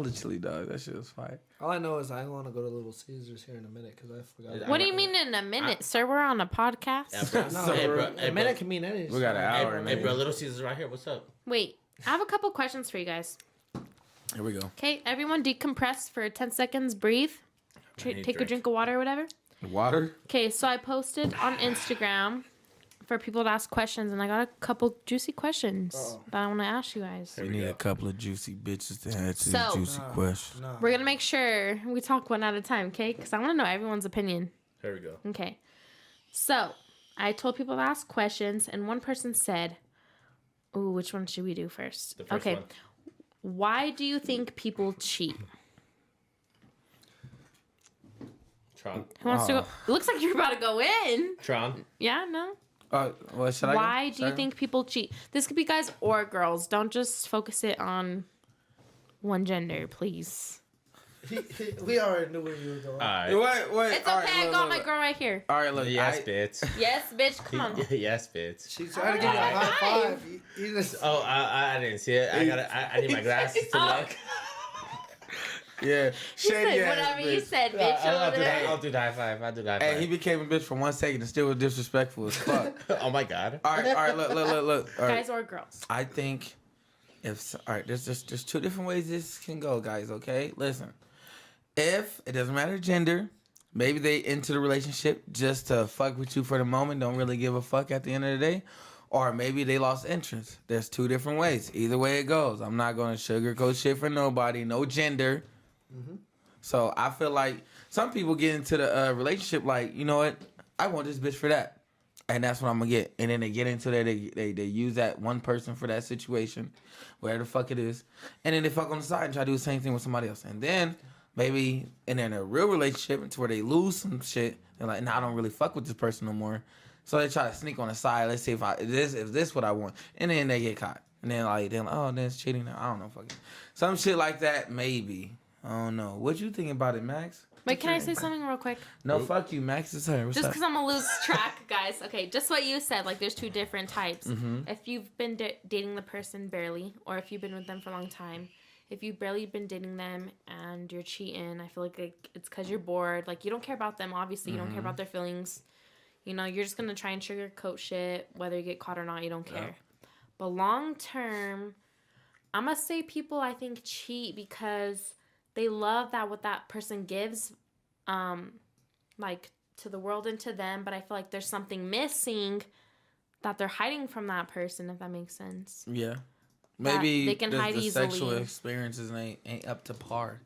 hella chili dog. That shit was fire. All I know is I want to go to Little Caesars here in a minute because I forgot. What do you mean in a minute, sir? We're on a podcast. Yeah, a minute can mean anything. We got an hour. Hey, bro, Little Caesars right here. What's up? Wait, I have a couple questions for you guys. Here we go. Okay, everyone decompress for 10 seconds. Breathe. Take a drink of water or whatever. Water? Okay, so I posted on Instagram for people to ask questions, and I got a couple juicy questions that I want to ask you guys. We need a couple of juicy bitches to answer these juicy questions. We're going to make sure we talk one at a time, okay? Because I want to know everyone's opinion. Here we go. Okay. So, I told people to ask questions, and one person said, ooh, which one should we do first? The first one. Why do you think people cheat? Tron. Who wants to go? It looks like you're about to go in. Tron. Yeah, no? What should I go? Why do you think people cheat? This could be guys or girls. Don't just focus it on one gender, please. We already knew where you were going. All right. Wait. It's okay. I got my girl right here. All right, look. Yes, bitch. Yes, bitch. Come on. Yes, bitch. She's trying to give you a high five. You just... Oh, I didn't see it. I need my glasses to look. Yeah, shady said ass whatever bitch. you said, bitch. I'll do the high five. Hey, he became a bitch for 1 second and still was disrespectful as fuck. Oh my god. All right, look. All right. Guys or girls? I think there's two different ways this can go, guys. Okay, listen. If it doesn't matter gender, maybe they into the relationship just to fuck with you for the moment, don't really give a fuck at the end of the day. Or maybe they lost interest. There's two different ways. Either way it goes. I'm not going to sugarcoat shit for nobody. No gender. Mm-hmm. So I feel like some people get into the relationship like, you know what? I want this bitch for that. And that's what I'm going to get. And then they get into that. They use that one person for that situation. Whatever the fuck it is. And then they fuck on the side and try to do the same thing with somebody else. And then maybe in a real relationship to where they lose some shit. They're like, nah, I don't really fuck with this person no more. So they try to sneak on the side. Let's see if this what I want. And then they get caught. And then they're like, oh, then it's cheating. I don't know, fucking some shit like that. Maybe I don't know. What you thinking about it, Max? Wait, can I say something real quick? No, fuck you, Max. It's her. What's just up? because I'm gonna lose track, guys. Okay, just what you said. Like, there's two different types. Mm-hmm. If you've been dating the person barely, or if you've been with them for a long time. If you've barely been dating them and you're cheating, I feel like it's because you're bored. Like, you don't care about them. Obviously, you don't care about their feelings. You know, you're just going to try and sugarcoat shit. Whether you get caught or not, you don't care. Yeah. But long term, I'm going to say people, I think, cheat because they love that what that person gives, like, to the world and to them. But I feel like there's something missing that they're hiding from that person, if that makes sense. Yeah. Maybe they can hide the easily. Sexual experiences ain't up to par.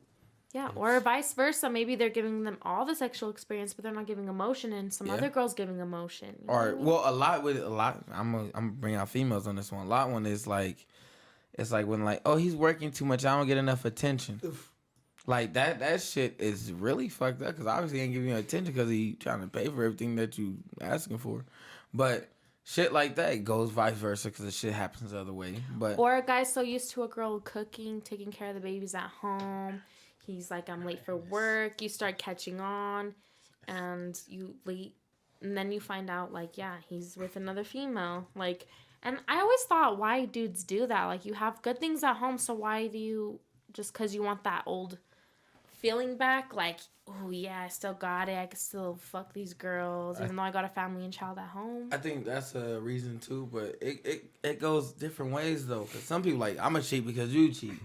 Yeah, or vice versa. Maybe they're giving them all the sexual experience, but they're not giving emotion, and some other girl's giving emotion. You know or well, a lot. I'm gonna bring out females on this one. A lot one is like, it's like when like, oh, he's working too much. I don't get enough attention. Oof. Like that shit is really fucked up because obviously he ain't giving you attention because he trying to pay for everything that you asking for, but. Shit like that goes vice versa because the shit happens the other way. But or a guy's so used to a girl cooking, taking care of the babies at home. He's like, I'm late for work. You start catching on, and then you find out like, yeah, he's with another female. Like, and I always thought why dudes do that. Like, you have good things at home, so why do you just because you want that old feeling back? Like, oh yeah, I still got it. I can still fuck these girls, even though I got a family and child at home. I think that's a reason too, but it goes different ways though. Cause some people like, I'm gonna cheat because you cheat.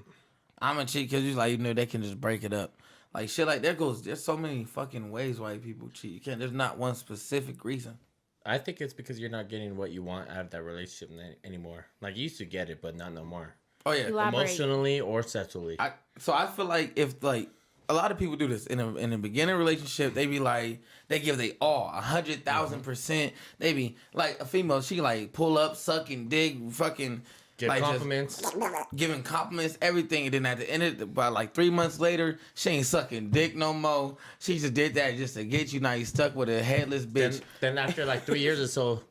I'm gonna cheat because you like, you know, they can just break it up. Like shit like that goes. There's so many fucking ways why people cheat. You can't. There's not one specific reason. I think it's because you're not getting what you want out of that relationship anymore. Like you used to get it, but not no more. Oh yeah, elaborate. Emotionally or sexually. So I feel like if like. A lot of people do this in a beginning relationship. They be like, they give they all 100,000%. They be like a female. She like pull up, sucking dick, fucking give like compliments, giving compliments, everything. And then at the end of it, by like 3 months later, she ain't sucking dick no more. She just did that just to get you. Now you stuck with a headless bitch. Then after like 3 years or so,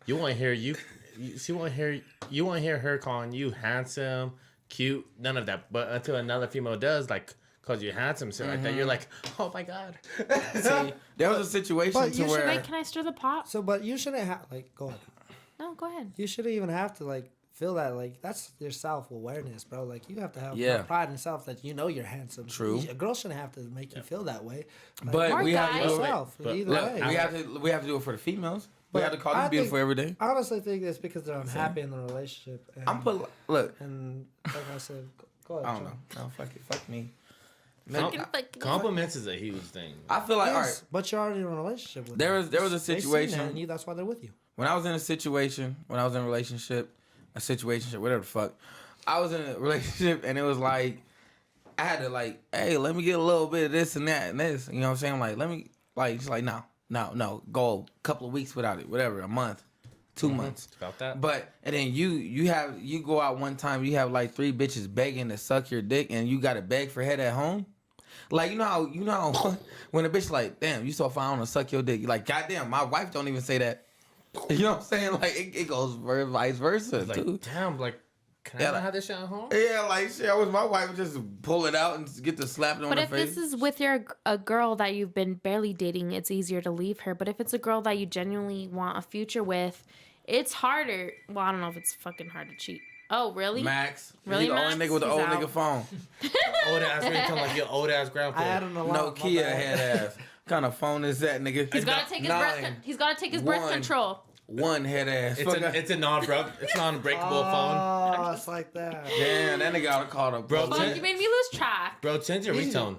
you won't hear you won't hear her calling you handsome, cute, none of that. But until another female does, like. Because you're handsome, shit like that. You're like, oh my God. See, there was a situation to where... Wait, can I stir the pot? So, but you shouldn't have... Like, go ahead. No, go ahead. You shouldn't even have to, like, feel that, like, that's your self-awareness, bro. Like, you have to have Yeah. pride in self that you know you're handsome. True. A girl shouldn't have to make you feel that way. Like, But Or we have guys. to do it. yourself. but Either Look, way. we have to do it for the females. We But have to call I them beautiful think- every day. I honestly think it's because they're unhappy in the relationship. And, Look. And like I said, go ahead. I don't John. know. No, fuck me. Compliments is a huge thing. I feel like all Yes, right. but you're already in a relationship with There them. was a They seen that situation in you, that's why they're with you. when I was in a situation, when I was in a relationship, whatever the fuck. I was in a relationship and it was like I had to like, hey, let me get a little bit of this and that and this. You know what I'm saying? Like, let me like just like no, go a couple of weeks without it, whatever, a month, 2 months. About that. But and then you go out one time, you have like 3 bitches begging to suck your dick and you gotta beg for head at home. Like you know how when a bitch like, damn, you so fine, I wanna suck your dick. You're like, goddamn, my wife don't even say that. You know what I'm saying? Like it goes vice versa Like, too. damn, like, can Yeah, I not like- have this shit at home? Yeah, like shit, I was my wife would just pull it out and get the slap it on But her if face. this is with a girl that you've been barely dating, it's easier to leave her. But if it's a girl that you genuinely want a future with, it's harder. Well, I don't know if it's fucking hard to cheat. Oh, really? Max, Really, he the Max? only nigga with the He's old out. nigga phone. Old ass ringtone like your old ass grandpa. I had an alarm. my Nokia bad. head ass. What kind of phone is that, nigga? He's gotta take his birth. Nine. He's gotta take his birth One. control. One head ass. It's a non-breakable phone. Oh, it's like that. Damn, that nigga ought to call the Bro, police. Fuck, you made me lose track. Bro, change your ringtone.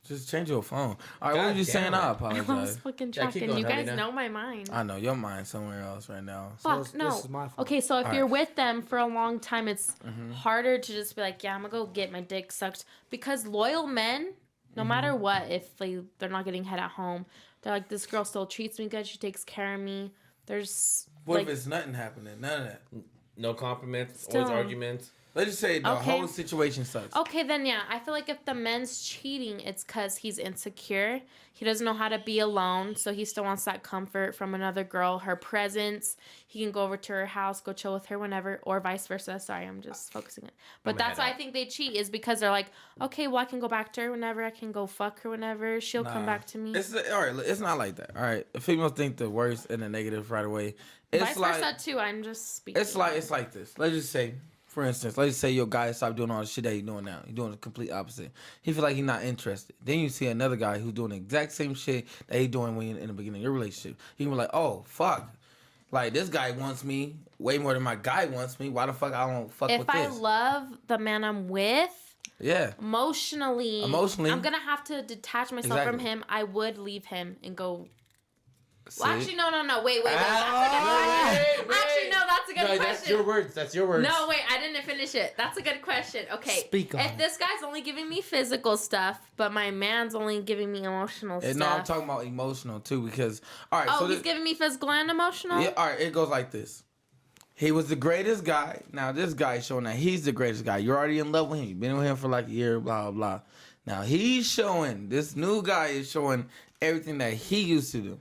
Just change your phone. All right, what God were you saying? damn it. I I was apologize. fucking Yeah, keep tracking. going, You guys Jelina. know my mind. I know your mind's somewhere else right now. Fuck, this no. is my fault. Okay, so if All you're right. with them for a long time, it's harder to just be like, yeah, I'm gonna go get my dick sucked. Because loyal men, no matter what, if they're not getting head at home, they're like, this girl still treats me good. She takes care of me. There's What like, if it's nothing happening? None of that. No compliments, Still. always arguments. Let's just say the Okay. whole situation sucks. okay, then yeah, I feel like if the man's cheating, it's because he's insecure. He doesn't know how to be alone, so he still wants that comfort from another girl, her presence. He can go over to her house, go chill with her whenever, or vice versa. Sorry, I'm just focusing it. But I'm that's ahead why I out. think they cheat is because they're like, okay, well, I can go back to her whenever. I can go fuck her whenever. She'll come Nah. back to me. It's all right. It's not like that. All right, females think the worst and the negative right away. It's Vice like versa too. I'm just speaking. it's like this. Let's just say, for instance, let's just say your guy stop doing all the shit that he's doing now. He's doing the complete opposite. He feel like he's not interested. Then you see another guy who's doing the exact same shit that he's doing when you're in the beginning of your relationship. He can be like, oh fuck, like this guy wants me way more than my guy wants me. Why the fuck I don't fuck if with I this? love the man I'm with, Yeah. emotionally, Emotionally. I'm gonna have to detach myself from Exactly. him. I would leave him and go. See? Well, actually, no. Wait. That's a Ah, good question. Actually, no, that's a good No, question. that's your words. That's your words. No, wait, I didn't finish it. That's a good question. Okay. Speak on if it. this guy's only giving me physical stuff, but my man's only giving me emotional stuff. No, I'm talking about emotional too because all right. Oh, so he's this, giving me physical and emotional? yeah, all right. It goes like this. He was the greatest guy. Now this guy is showing that he's the greatest guy. You're already in love with him. You've been with him for like a year. Blah blah blah. Now he's showing. This new guy is showing everything that he used to do.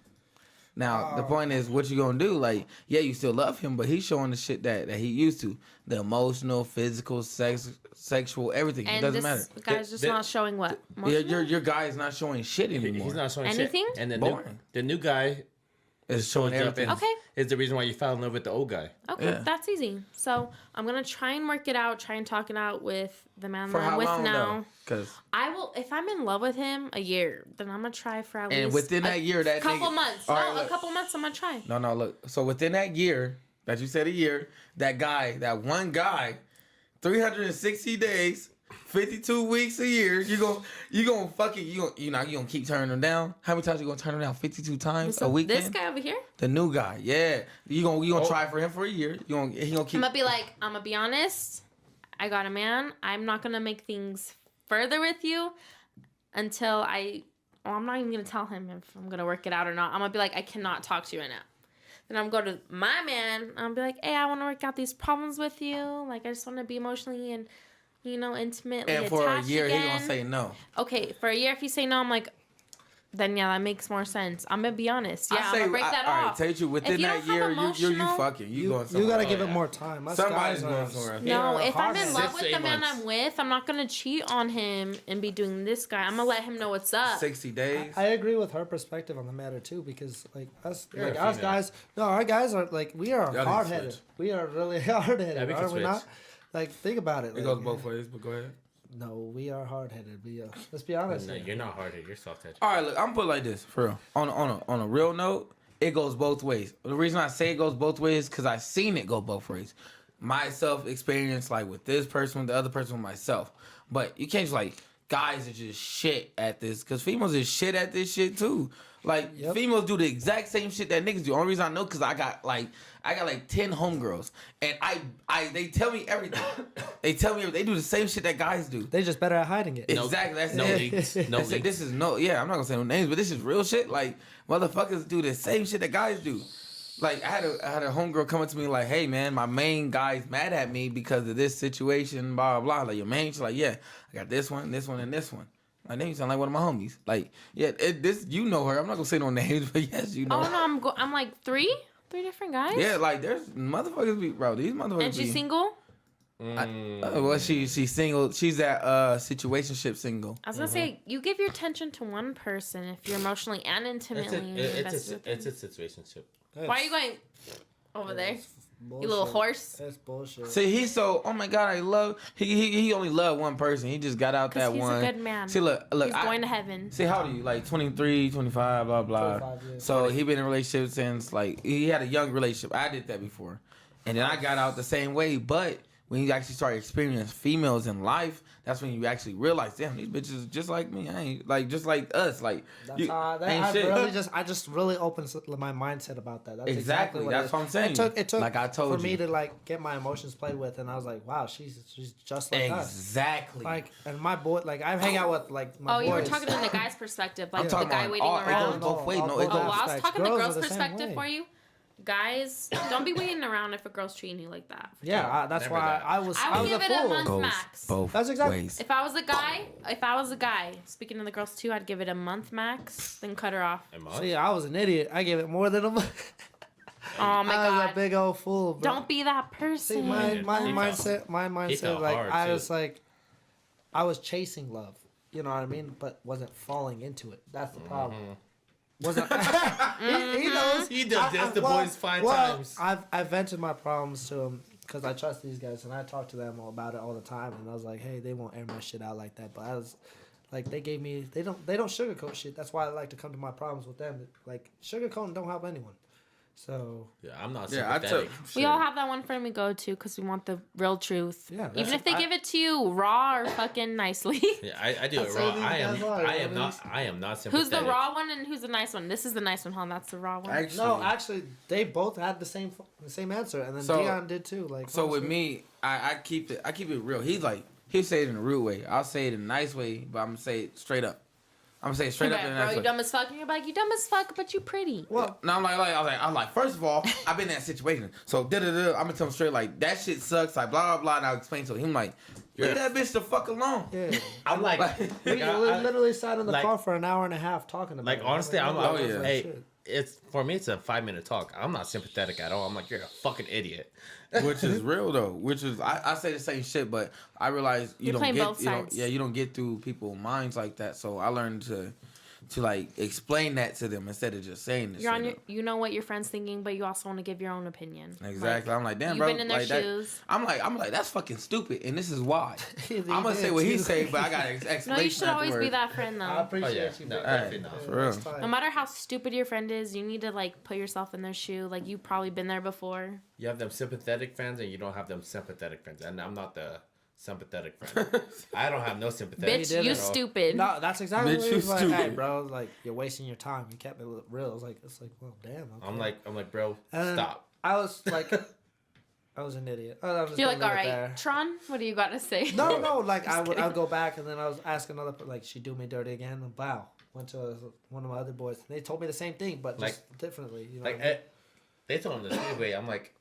Now the point is, what you gonna do? Like, yeah, you still love him, but he's showing the shit that he used to. The emotional, physical, sexual, everything. It And doesn't this matter. guy's just The- not showing what? Your Emotional? your guy is not showing shit anymore. He's not showing Anything? shit. And Boring. the new guy It's showing shows up everything. and Okay. is the reason why you fell in love with the old guy. Okay, Yeah. that's easy. So I'm gonna try and work it out. Try and talk it out with the man For that I'm how with long now. though? Because I will, if I'm in love with him, a year. Then I'm gonna try for at least and within that year, that couple nigga, months. All No, right, a look. couple months. I'm gonna try. No, look. So within that year, that you said a year, that guy, that one guy, 360 days, 52 weeks a year, you gonna keep turning him down. How many times you gonna turn him down? 52 times So a weekend. this guy over here, The new guy, yeah. You gonna Oh. try for him for a year. He gonna I'm keep. gonna be like, I'm gonna be honest. I got a man. I'm not gonna make things further with you until I'm not even gonna tell him if I'm gonna work it out or not. I'm gonna be like, I cannot talk to you right now. Then I'm going to go to my man. And I'll be like, hey, I want to work out these problems with you. Like, I just want to be emotionally and, intimately And for a attached year, again. he gonna say no. Okay, for a year, if you say no, I'm like, then yeah, that makes more sense. I'm gonna be honest. Yeah, I I'm say, gonna break that all right, off. tell you within If you that don't have year, you emotional- fucking, you going You somewhere. gotta else. give it more time. Us Somebody's guys are- going somewhere else. No, Yeah, if I'm in hard-headed. love 6 with to the 8 man months. I'm with, I'm not gonna cheat on him and be doing this guy. I'm gonna let him know what's up. 60 days. I agree with her perspective on the matter too, because like us, You're like a us female. guys, no, our guys are like we are Y'all need to hard headed. switch. We are really hard Yeah, headed, we can are we switch. not? Like think about it. It Like, goes both ways, but go ahead. No, we are hard headed. Let's be honest. No, here. you're not hard-headed. You're soft-headed. All right, look, I'm put it like this for real. On a real note, it goes both ways. The reason I say it goes both ways is because I've seen it go both ways. Myself experience like with this person, with the other person, with myself. But you can't just like guys are just shit at this because females is shit at this shit too. Like Yep. females do the exact same shit that niggas do. Only reason I know because I got like 10 homegirls and they tell me everything. They tell me everything. They do the same shit that guys do. They just better at hiding it. Exactly. That's No it. leaks. No That's it. leaks. This is I'm not gonna say no names, but this is real shit. Like motherfuckers do the same shit that guys do. Like I had a homegirl come up to me like, hey man, my main guy's mad at me because of this situation, blah blah blah. Like your main, she's like, yeah, I got this one, and this one. Like name sound like one of my homies. Like yeah, this you know her. I'm not gonna say no names, but yes, you know. Oh her. no, I'm like three different guys. Yeah, like there's motherfuckers be bro. These motherfuckers. And she's be, single. well, she's single. She's that situationship single. I was gonna say you give your attention to one person if you're emotionally and intimately invested. It's a situationship. Why are you going over there? Bullshit. You little horse. That's bullshit. See, he's so. Oh my God, I love. He only loved one person. He just got out 'Cause that he's one. a good man. See, look. He's going to heaven. See, how old are you? Like 23, 25, blah blah. 25, yeah. So he been in a relationship since like he had a young relationship. I did that before, and then I got out the same way. But when you actually start experiencing females in life, that's when you actually realize, damn, these bitches just like me. I ain't like just like us. Like That's you, how ain't I shit. really I just really opened my mindset about that. That's Exactly, what that's it what I'm saying. It took Like I told for me you. to like get my emotions played with, and I was like, wow, she's just like us. Exactly. Like, and my boy, like I hang out with like my Oh, boys. you were talking in the guy's perspective, like I'm the talking guy about waiting all- it around. goes both ways. No, it Oh, well, goes. I was talking the Girls girl's are the same perspective way. for you. Guys, don't be waiting around if a girl's treating you like that. Yeah, that's Never why that. I was I would a give it a fool. month Goes max. both That's exactly- ways. If I was a guy, speaking to the girls too, I'd give it a month max, then cut her off. Am See, I was an idiot. I gave it more than a month. Oh my I was god. a big old fool, bro. Don't be that person. See, my He mindset, fell like hard, I too. was like, I was chasing love. You know what I mean? But wasn't falling into it. That's the problem. Wasn't he knows? He does this to boys 5 well, times. I vented my problems to him because I trust these guys and I talk to them all about it all the time. And I was like, hey, they won't air my shit out like that. But I was like, they don't sugarcoat shit. That's why I like to come to my problems with them. Like sugarcoating don't help anyone. So Yeah, I'm not Yeah, I sympathetic. took. We all have that one friend we go to because we want the real truth. Yeah, Even if they give it to you raw or fucking nicely. Yeah, I do it That's raw. how these guys are, I man. am not sympathetic. Who's the raw one and who's the nice one? This is the nice one, huh? That's the raw one. actually, they both had the same answer, and then So- Dion did too. Like So with honestly. me, I keep it real. He'll say it in a rude way. I'll say it in a nice way, but I'm gonna say it straight up. I'm gonna say it straight up in a Bro, nice you way. dumb as fuck. And you're like, you dumb as fuck, but you pretty. Well, No, I'm like, first of all, I've been in that situation. So I'm gonna tell him straight like that shit sucks. Like blah blah blah. And I'll explain to him like, leave that bitch the fuck alone. yeah. I'm like, We literally sat in the like- car for an hour and a half talking about like it. honestly, I'm oh, like, yeah. hey, shit. it's for me. It's a 5-minute talk. I'm not sympathetic at all. I'm like, you're a fucking idiot. Which is real though. Which is I say the same shit, but I realize you You're don't playing get both you don't, sides. yeah you don't get through people's minds like that. So I learned to like explain that to them instead of just saying this. You're on straight your, up. you know what your friend's thinking, but you also want to give your own opinion. Exactly. I'm like, damn, you've bro. been in their like that. shoes. I'm like, that's fucking stupid, and this is why. He I'm gonna did, say what he too. say, but I got an explanation. No, you should always be afterwards. that friend I though. appreciate Oh, yeah. you. No, big definitely man. not. For real. That's fine. No matter how stupid your friend is, you need to like put yourself in their shoe. Like you've probably been there before. You have them sympathetic friends, and you don't have them sympathetic friends. And I'm not the sympathetic friend. I don't have no sympathetic. Bitch, did you it. stupid. No, that's exactly Bitch, what he you was like. Hey, stupid. bro, like you're wasting your time. You kept it real. It's like, well, damn. Okay. I'm like, bro, And then stop. I was like, I was an idiot. I was just You're gonna like, all leave it right, there. Tron, what do you got to say? No, like Just I'd go back and then I was asking another, like she do me dirty again. And wow, went to one of my other boys. They told me the same thing, but just differently. You know Like what I mean? they told him the same way. I'm like,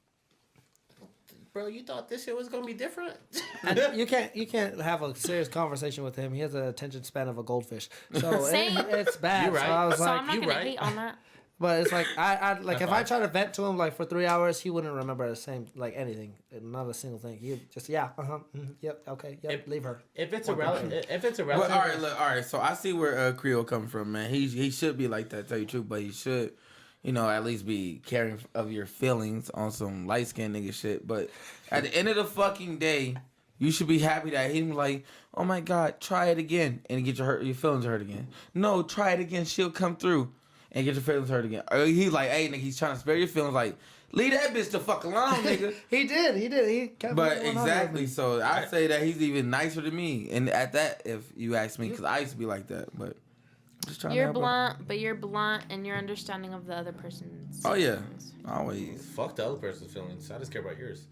bro, you thought this shit was gonna be different? And you can't have a serious conversation with him. He has an attention span of a goldfish. So Same. it's bad. You're right. So I was So like, I'm not you gonna right. hate on that. but it's like I like if I fine. try to vent to him like for 3 hours, he wouldn't remember the same like anything, not a single thing. He would just yep, okay, leave her. If it's a Well, relative, all right. So I see where Creo coming from, man. He should be like that, tell you the truth, but he should, at least be caring of your feelings on some light skinned nigga shit. But at the end of the fucking day, you should be happy that he's like, oh my God, try it again and get your feelings hurt again. No, try it again. She'll come through and get your feelings hurt again. Or he's like, hey, nigga, he's trying to spare your feelings. Like, leave that bitch the fuck alone, nigga. He did. He kept But it 100 with exactly, me. so I say that he's even nicer to me. And at that, if you ask me, because I used to be like that, but I'm just trying to You're help him. blunt, but you're blunt in your understanding of the other person's. Oh yeah, feelings. always. fuck the other person's feelings. I just care about yours.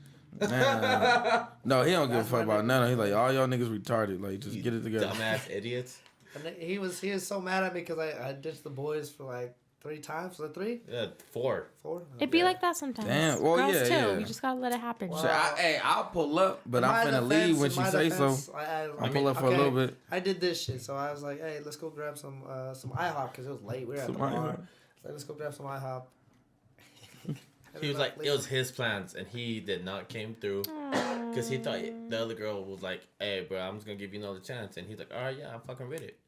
No, he don't give a That's fuck my about none of it. He's like, all y'all niggas retarded. Like, just get it together. Dumbass idiots. And he was so mad at me because I ditched the boys for like 3 times. Was it 3? Yeah, 4. 4? It'd be like that sometimes. Damn, well, Girls yeah, too. yeah. You just gotta let it happen. Shit, I'll pull up, but I'm finna leave when she say so. I'll pull up for a little bit. I did this shit, so I was like, "Hey, let's go grab some IHOP," because it was late. We were at the bar. So let's go grab some IHOP. He was like, it was his plans, and he did not came through because he thought the other girl was like, "Hey, bro, I'm just gonna give you another chance," and he's like, "All right, yeah, I'm fucking with it."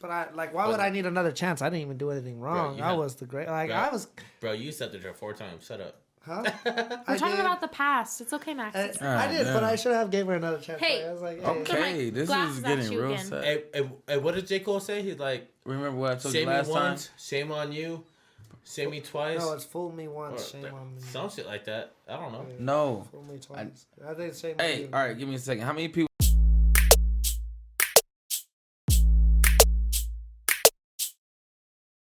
But why would I need another chance? I didn't even do anything wrong. you I had- was the great. Like bro. I was, Bro, you said the her 4 times. Shut up. huh? We're talking about the past. It's okay, Max. It's I did, but damn. I should have gave her another chance. Hey. I was like, Okay, this glasses is at getting you real again. sad. Hey, what did J. Cole say? He's like, Remember what I told you shame me last time? once, shame on you, shame me twice. No, it's fool me or once, shame on me. some shit like that. I don't know. No. Fool me twice. I think it's shame on Hey, you. all right, give me a second. How many people